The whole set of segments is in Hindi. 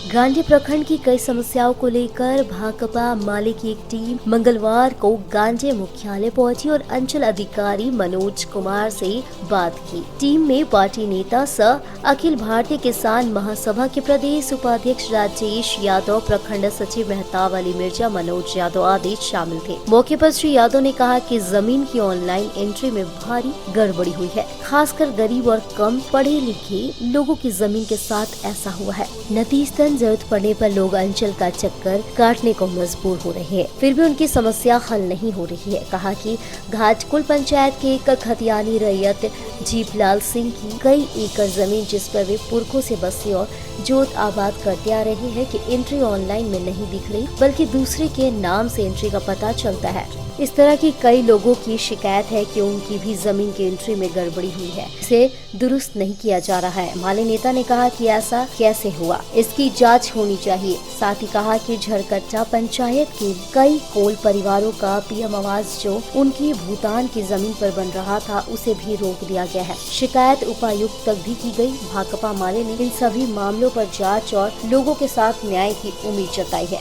गांधी प्रखंड की कई समस्याओं को लेकर भाकपा माले की एक टीम मंगलवार को गांधी मुख्यालय पहुंची और अंचल अधिकारी मनोज कुमार से बात की। टीम में पार्टी नेता सह अखिल भारतीय किसान महासभा के प्रदेश उपाध्यक्ष राजेश यादव, प्रखंड सचिव मेहताब अली मिर्जा, मनोज यादव आदि शामिल थे। मौके पर श्री यादव ने कहा कि जमीन की ऑनलाइन एंट्री में भारी गड़बड़ी हुई है, खासकर गरीब और कम पढ़े लिखे लोगों की जमीन के साथ ऐसा हुआ है। नतीजतन जरूरत पड़ने पर लोग अंचल का चक्कर काटने को मजबूर हो रहे हैं, फिर भी उनकी समस्या हल नहीं हो रही है। कहा कि घाटकुल पंचायत के एक खतियानी रैयत जीपलाल सिंह की कई एकड़ जमीन, जिस पर वे पुरखों से बसे और जोत आबाद करते आ रहे हैं, कि एंट्री ऑनलाइन में नहीं दिख रही बल्कि दूसरे के नाम से एंट्री का पता चलता है। इस तरह की कई लोगों की शिकायत है कि उनकी भी जमीन की एंट्री में गड़बड़ी हुई है, इसे दुरुस्त नहीं किया जा रहा है। माले नेता ने कहा कि ऐसा कैसे हुआ, इसकी जांच होनी चाहिए। साथ ही कहा कि झरकट्टा पंचायत के कई कोल परिवारों का पीएम आवास जो उनकी भूटान की जमीन पर बन रहा था, उसे भी रोक दिया गया है। शिकायत उपायुक्त तक भी की गई। भाकपा माले ने इन सभी मामलों पर जांच और लोगों के साथ न्याय की उम्मीद जताई है।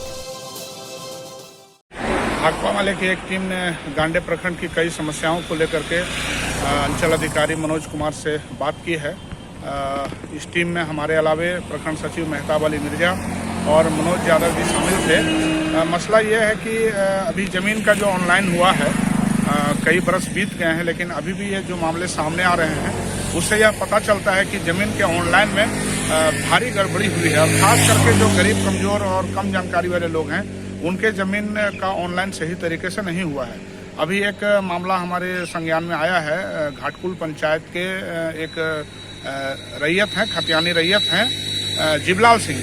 भाकपा माले की एक टीम ने गांडे प्रखंड की कई समस्याओं को लेकर के अंचल अधिकारी मनोज कुमार से बात की है। इस टीम में हमारे अलावे प्रखंड सचिव मेहताब अली मिर्जा और मनोज यादव भी शामिल थे। मसला ये है कि अभी ज़मीन का जो ऑनलाइन हुआ है, कई बरस बीत गए हैं, लेकिन अभी भी ये जो मामले सामने आ रहे हैं, उससे यह पता चलता है कि ज़मीन के ऑनलाइन में भारी गड़बड़ी हुई है। और खास करके जो गरीब, कमज़ोर और कम जानकारी वाले लोग हैं, उनके ज़मीन का ऑनलाइन सही तरीके से नहीं हुआ है। अभी एक मामला हमारे संज्ञान में आया है। घाटकुल पंचायत के एक रैयत हैं, खतियानी रैयत हैं जीपलाल सिंह।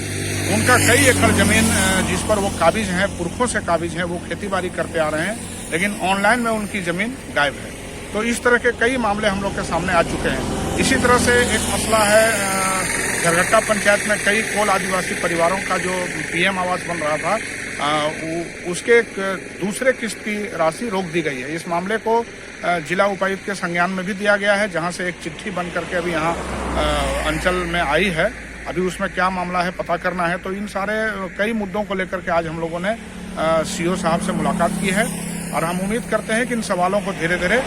उनका कई एकड़ ज़मीन जिस पर वो काबिज हैं, पुरखों से काबिज हैं, वो खेतीबाड़ी करते आ रहे हैं, लेकिन ऑनलाइन में उनकी ज़मीन गायब है। तो इस तरह के कई मामले हम लोग के सामने आ चुके हैं। इसी तरह से एक मसला है, झरकट्टा पंचायत में कई कोल आदिवासी परिवारों का जो पीएम आवास बन रहा था, उसके दूसरे किस्त की राशि रोक दी गई है। इस मामले को जिला उपायुक्त के संज्ञान में भी दिया गया है, जहां से एक चिट्ठी बन करके अभी यहाँ अंचल में आई है। अभी उसमें क्या मामला है पता करना है। तो इन सारे कई मुद्दों को लेकर के आज हम लोगों ने सीओ साहब से मुलाकात की है और हम उम्मीद करते हैं कि इन सवालों को धीरे धीरे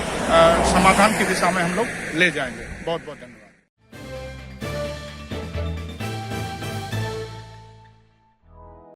समाधान की दिशा में हम लोग ले जाएंगे। बहुत बहुत धन्यवाद।